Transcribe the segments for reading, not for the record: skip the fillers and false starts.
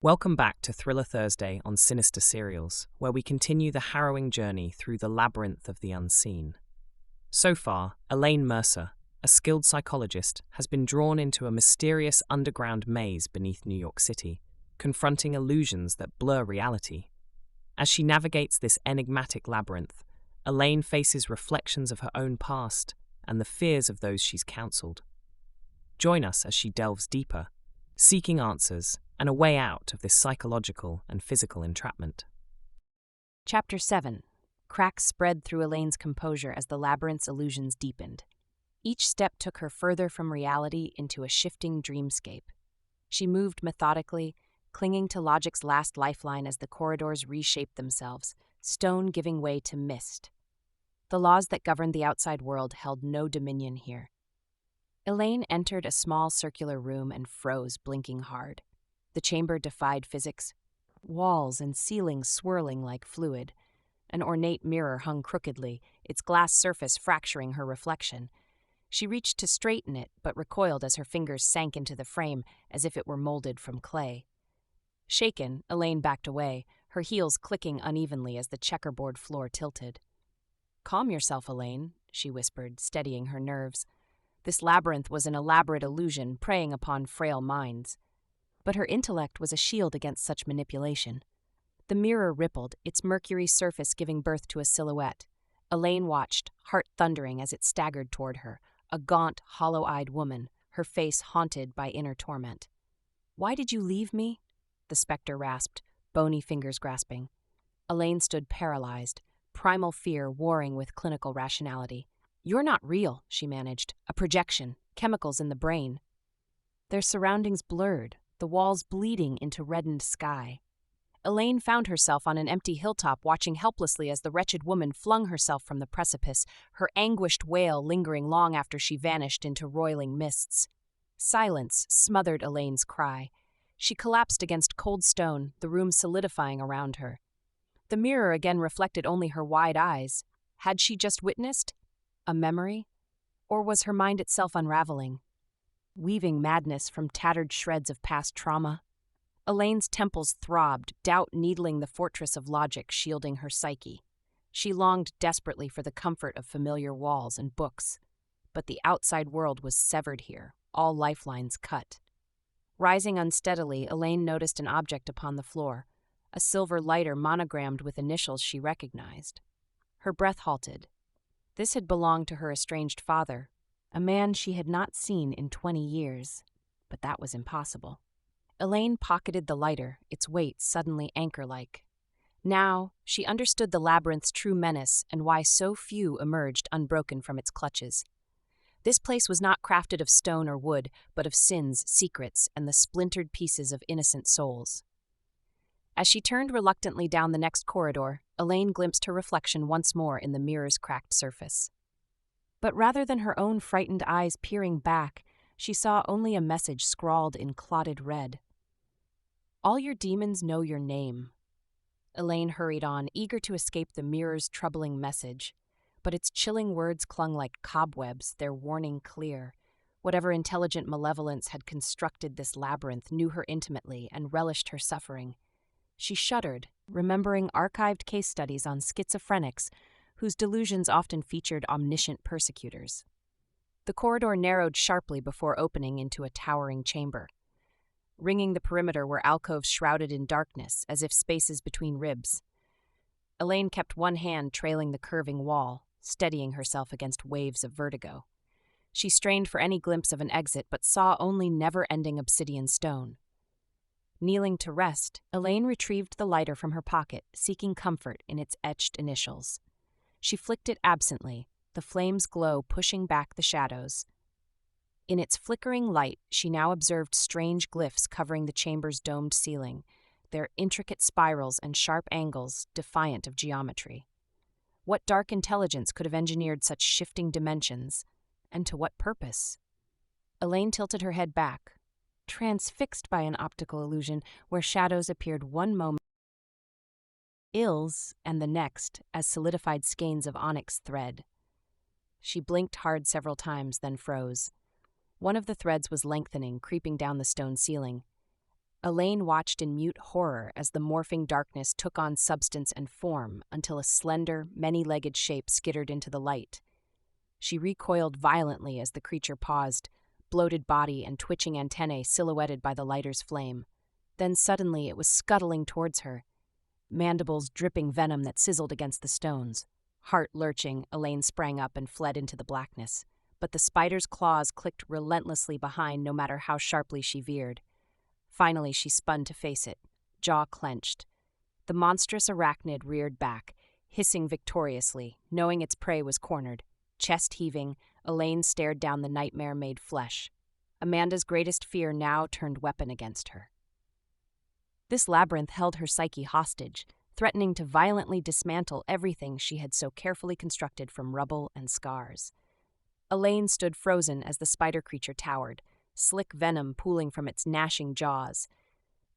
Welcome back to Thriller Thursday on Sinister Serials, where we continue the harrowing journey through the labyrinth of the unseen. So far, Elaine Mercer, a skilled psychologist, has been drawn into a mysterious underground maze beneath New York City, confronting illusions that blur reality. As she navigates this enigmatic labyrinth, Elaine faces reflections of her own past and the fears of those she's counseled. Join us as she delves deeper, seeking answers and a way out of this psychological and physical entrapment. Chapter 7. Cracks spread through Elaine's composure as the labyrinth's illusions deepened. Each step took her further from reality into a shifting dreamscape. She moved methodically, clinging to logic's last lifeline as the corridors reshaped themselves, stone giving way to mist. The laws that governed the outside world held no dominion here. Elaine entered a small circular room and froze, blinking hard. The chamber defied physics, walls and ceiling swirling like fluid. An ornate mirror hung crookedly, its glass surface fracturing her reflection. She reached to straighten it, but recoiled as her fingers sank into the frame as if it were molded from clay. Shaken, Elaine backed away, her heels clicking unevenly as the checkerboard floor tilted. "Calm yourself, Elaine," she whispered, steadying her nerves. This labyrinth was an elaborate illusion preying upon frail minds. But her intellect was a shield against such manipulation. The mirror rippled, its mercury surface giving birth to a silhouette. Elaine watched, heart thundering as it staggered toward her, a gaunt, hollow-eyed woman, her face haunted by inner torment. "Why did you leave me?" the specter rasped, bony fingers grasping. Elaine stood paralyzed, primal fear warring with clinical rationality. "You're not real," she managed. "A projection, chemicals in the brain." Their surroundings blurred, the walls bleeding into reddened sky. Elaine found herself on an empty hilltop watching helplessly as the wretched woman flung herself from the precipice, her anguished wail lingering long after she vanished into roiling mists. Silence smothered Elaine's cry. She collapsed against cold stone, the room solidifying around her. The mirror again reflected only her wide eyes. Had she just witnessed a memory? Or was her mind itself unraveling, weaving madness from tattered shreds of past trauma? Elaine's temples throbbed, doubt needling the fortress of logic shielding her psyche. She longed desperately for the comfort of familiar walls and books. But the outside world was severed here, all lifelines cut. Rising unsteadily, Elaine noticed an object upon the floor, a silver lighter monogrammed with initials she recognized. Her breath halted. This had belonged to her estranged father, a man she had not seen in 20 years. But that was impossible. Elaine pocketed the lighter, its weight suddenly anchor-like. Now, she understood the labyrinth's true menace and why so few emerged unbroken from its clutches. This place was not crafted of stone or wood, but of sins, secrets, and the splintered pieces of innocent souls. As she turned reluctantly down the next corridor, Elaine glimpsed her reflection once more in the mirror's cracked surface. But rather than her own frightened eyes peering back, she saw only a message scrawled in clotted red. "All your demons know your name." Elaine hurried on, eager to escape the mirror's troubling message. But its chilling words clung like cobwebs, their warning clear. Whatever intelligent malevolence had constructed this labyrinth knew her intimately and relished her suffering. She shuddered, remembering archived case studies on schizophrenics whose delusions often featured omniscient persecutors. The corridor narrowed sharply before opening into a towering chamber. Ringing the perimeter were alcoves shrouded in darkness, as if spaces between ribs. Elaine kept one hand trailing the curving wall, steadying herself against waves of vertigo. She strained for any glimpse of an exit, but saw only never-ending obsidian stone. Kneeling to rest, Elaine retrieved the lighter from her pocket, seeking comfort in its etched initials. She flicked it absently, the flame's glow pushing back the shadows. In its flickering light, she now observed strange glyphs covering the chamber's domed ceiling, their intricate spirals and sharp angles defiant of geometry. What dark intelligence could have engineered such shifting dimensions, and to what purpose? Elaine tilted her head back, transfixed by an optical illusion where shadows appeared one moment and the next as solidified skeins of onyx thread. She blinked hard several times, then froze. One of the threads was lengthening, creeping down the stone ceiling. Elaine watched in mute horror as the morphing darkness took on substance and form until a slender, many-legged shape skittered into the light. She recoiled violently as the creature paused, bloated body and twitching antennae silhouetted by the lighter's flame. Then suddenly it was scuttling towards her, mandibles dripping venom that sizzled against the stones. Heart lurching, Elaine sprang up and fled into the blackness. But the spider's claws clicked relentlessly behind no matter how sharply she veered. Finally, she spun to face it, jaw clenched. The monstrous arachnid reared back, hissing victoriously, knowing its prey was cornered. Chest heaving, Elaine stared down the nightmare-made flesh. Amanda's greatest fear now turned weapon against her. This labyrinth held her psyche hostage, threatening to violently dismantle everything she had so carefully constructed from rubble and scars. Elaine stood frozen as the spider creature towered, slick venom pooling from its gnashing jaws.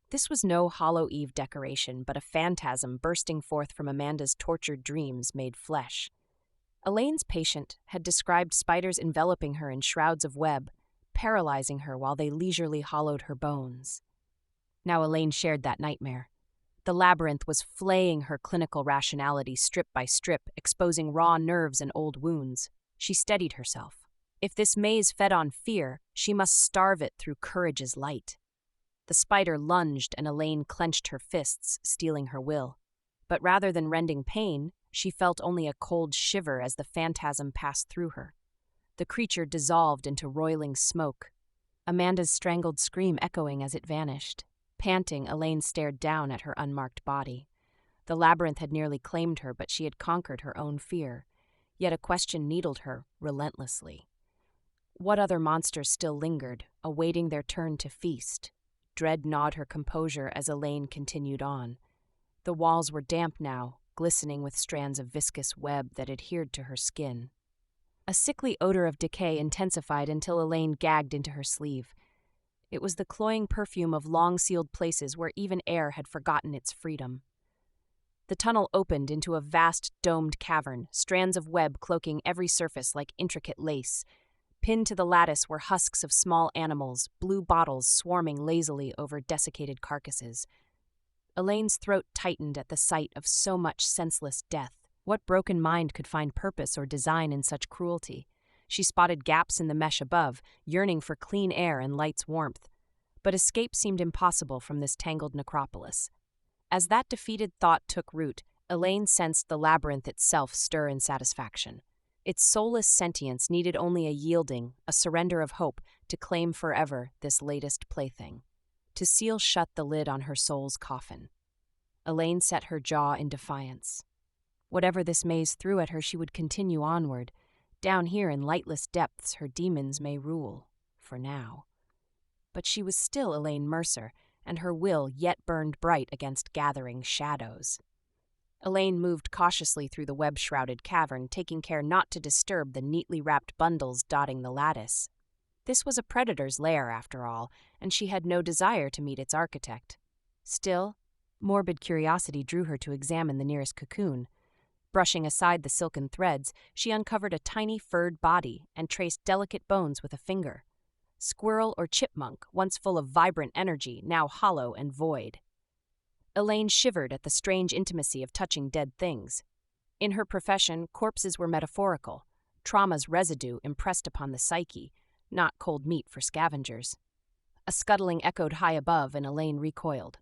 This was no Hollow Eve decoration, but a phantasm bursting forth from Amanda's tortured dreams made flesh. Elaine's patient had described spiders enveloping her in shrouds of web, paralyzing her while they leisurely hollowed her bones. Now Elaine shared that nightmare. The labyrinth was flaying her clinical rationality strip by strip, exposing raw nerves and old wounds. She steadied herself. If this maze fed on fear, she must starve it through courage's light. The spider lunged and Elaine clenched her fists, stealing her will. But rather than rending pain, she felt only a cold shiver as the phantasm passed through her. The creature dissolved into roiling smoke, Amanda's strangled scream echoing as it vanished. Panting, Elaine stared down at her unmarked body. The labyrinth had nearly claimed her, but she had conquered her own fear. Yet a question needled her relentlessly. What other monsters still lingered, awaiting their turn to feast? Dread gnawed her composure as Elaine continued on. The walls were damp now, glistening with strands of viscous web that adhered to her skin. A sickly odor of decay intensified until Elaine gagged into her sleeve. It was the cloying perfume of long-sealed places where even air had forgotten its freedom. The tunnel opened into a vast, domed cavern, strands of web cloaking every surface like intricate lace. Pinned to the lattice were husks of small animals, blue bottles swarming lazily over desiccated carcasses. Elaine's throat tightened at the sight of so much senseless death. What broken mind could find purpose or design in such cruelty? She spotted gaps in the mesh above, yearning for clean air and light's warmth. But escape seemed impossible from this tangled necropolis. As that defeated thought took root, Elaine sensed the labyrinth itself stir in satisfaction. Its soulless sentience needed only a yielding, a surrender of hope, to claim forever this latest plaything, to seal shut the lid on her soul's coffin. Elaine set her jaw in defiance. Whatever this maze threw at her, she would continue onward. Down here in lightless depths, her demons may rule, for now. But she was still Elaine Mercer, and her will yet burned bright against gathering shadows. Elaine moved cautiously through the web-shrouded cavern, taking care not to disturb the neatly wrapped bundles dotting the lattice. This was a predator's lair, after all, and she had no desire to meet its architect. Still, morbid curiosity drew her to examine the nearest cocoon. Brushing aside the silken threads, she uncovered a tiny furred body and traced delicate bones with a finger. Squirrel or chipmunk, once full of vibrant energy, now hollow and void. Elaine shivered at the strange intimacy of touching dead things. In her profession, corpses were metaphorical, trauma's residue impressed upon the psyche, not cold meat for scavengers. A scuttling echoed high above, and Elaine recoiled.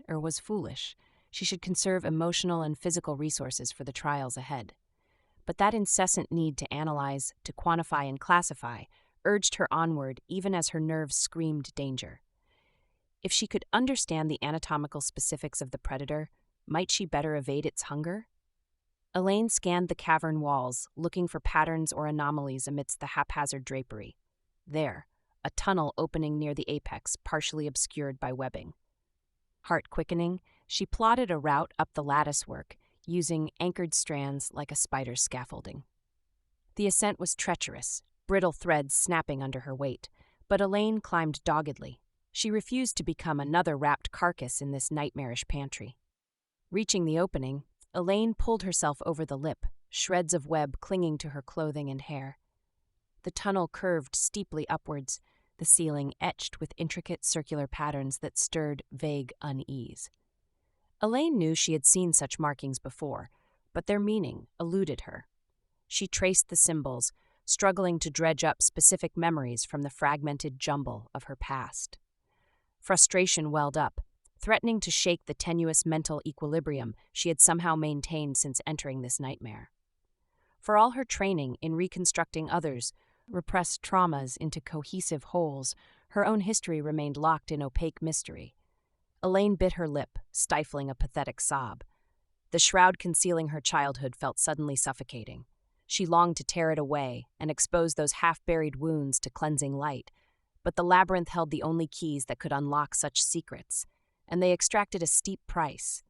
Was foolish. She should conserve emotional and physical resources for the trials ahead. But that incessant need to analyze, to quantify and classify, urged her onward even as her nerves screamed danger. If she could understand the anatomical specifics of the predator, might she better evade its hunger? Elaine scanned the cavern walls, looking for patterns or anomalies amidst the haphazard drapery. There, a tunnel opening near the apex, partially obscured by webbing. Heart quickening, she plotted a route up the latticework, using anchored strands like a spider's scaffolding. The ascent was treacherous, brittle threads snapping under her weight, but Elaine climbed doggedly. She refused to become another wrapped carcass in this nightmarish pantry. Reaching the opening, Elaine pulled herself over the lip, shreds of web clinging to her clothing and hair. The tunnel curved steeply upwards, the ceiling etched with intricate circular patterns that stirred vague unease. Elaine knew she had seen such markings before, but their meaning eluded her. She traced the symbols, struggling to dredge up specific memories from the fragmented jumble of her past. Frustration welled up, threatening to shake the tenuous mental equilibrium she had somehow maintained since entering this nightmare. For all her training in reconstructing others' repressed traumas into cohesive wholes, her own history remained locked in opaque mystery. Elaine bit her lip, stifling a pathetic sob. The shroud concealing her childhood felt suddenly suffocating. She longed to tear it away and expose those half-buried wounds to cleansing light, but the labyrinth held the only keys that could unlock such secrets, and they extracted a steep price.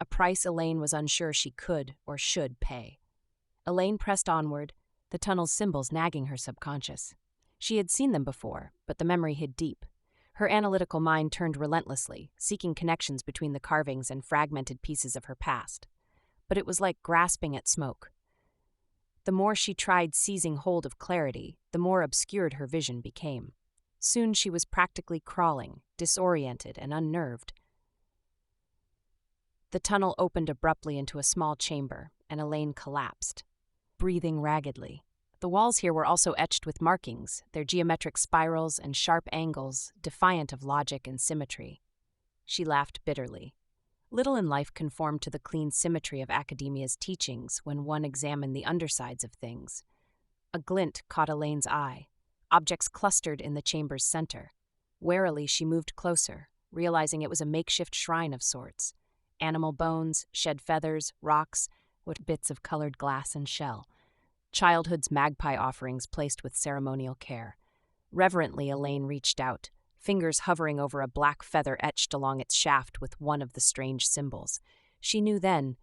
A price Elaine was unsure she could or should pay. Elaine pressed onward, the tunnel's symbols nagging her subconscious. She had seen them before, but the memory hid deep. Her analytical mind turned relentlessly, seeking connections between the carvings and fragmented pieces of her past. But it was like grasping at smoke. The more she tried seizing hold of clarity, the more obscured her vision became. Soon she was practically crawling, disoriented and unnerved. The tunnel opened abruptly into a small chamber, and Elaine collapsed, breathing raggedly. The walls here were also etched with markings, their geometric spirals and sharp angles defiant of logic and symmetry. She laughed bitterly. Little in life conformed to the clean symmetry of academia's teachings when one examined the undersides of things. A glint caught Elaine's eye. Objects clustered in the chamber's center. Warily, she moved closer, realizing it was a makeshift shrine of sorts. Animal bones, shed feathers, rocks, with bits of colored glass and shell. Childhood's magpie offerings placed with ceremonial care. Reverently, Elaine reached out, fingers hovering over a black feather etched along its shaft with one of the strange symbols. She knew then,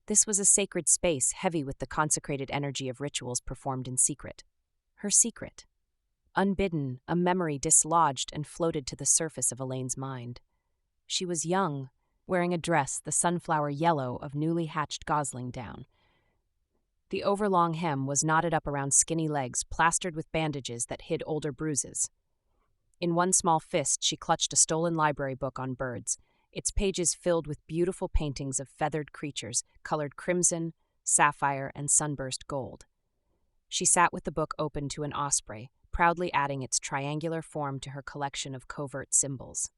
this was a sacred space heavy with the consecrated energy of rituals performed in secret. Her secret. Unbidden, a memory dislodged and floated to the surface of Elaine's mind. She was young, wearing a dress the sunflower yellow of newly hatched gosling down. The overlong hem was knotted up around skinny legs, plastered with bandages that hid older bruises. In one small fist, she clutched a stolen library book on birds, its pages filled with beautiful paintings of feathered creatures, colored crimson, sapphire, and sunburst gold. She sat with the book open to an osprey, proudly adding its triangular form to her collection of covert symbols.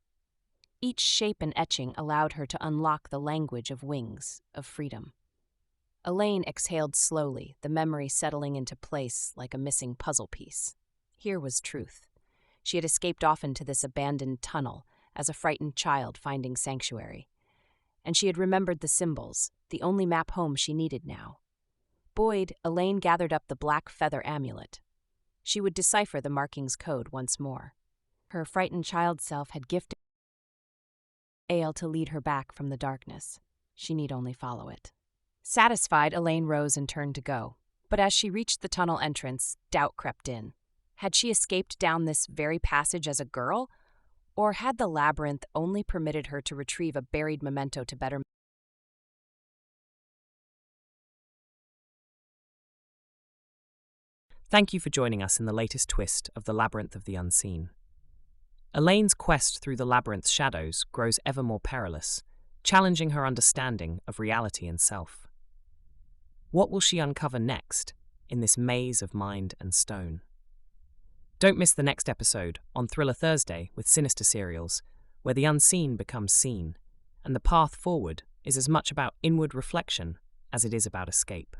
Each shape and etching allowed her to unlock the language of wings, of freedom. Elaine exhaled slowly, the memory settling into place like a missing puzzle piece. Here was truth. She had escaped off into this abandoned tunnel, as a frightened child finding sanctuary. And she had remembered the symbols, the only map home she needed now. Buoyed, Elaine gathered up the black feather amulet. She would decipher the marking's code once more. Her frightened child self had gifted Ale to lead her back from the darkness. She need only follow it. Satisfied, Elaine rose and turned to go. But as she reached the tunnel entrance, doubt crept in. Had she escaped down this very passage as a girl? Or had the labyrinth only permitted her to retrieve a buried memento to better... Thank you for joining us in the latest twist of the Labyrinth of the Unseen. Elaine's quest through the labyrinth's shadows grows ever more perilous, challenging her understanding of reality and self. What will she uncover next in this maze of mind and stone? Don't miss the next episode on Thriller Thursday with Sinister Serials, where the unseen becomes seen, and the path forward is as much about inward reflection as it is about escape.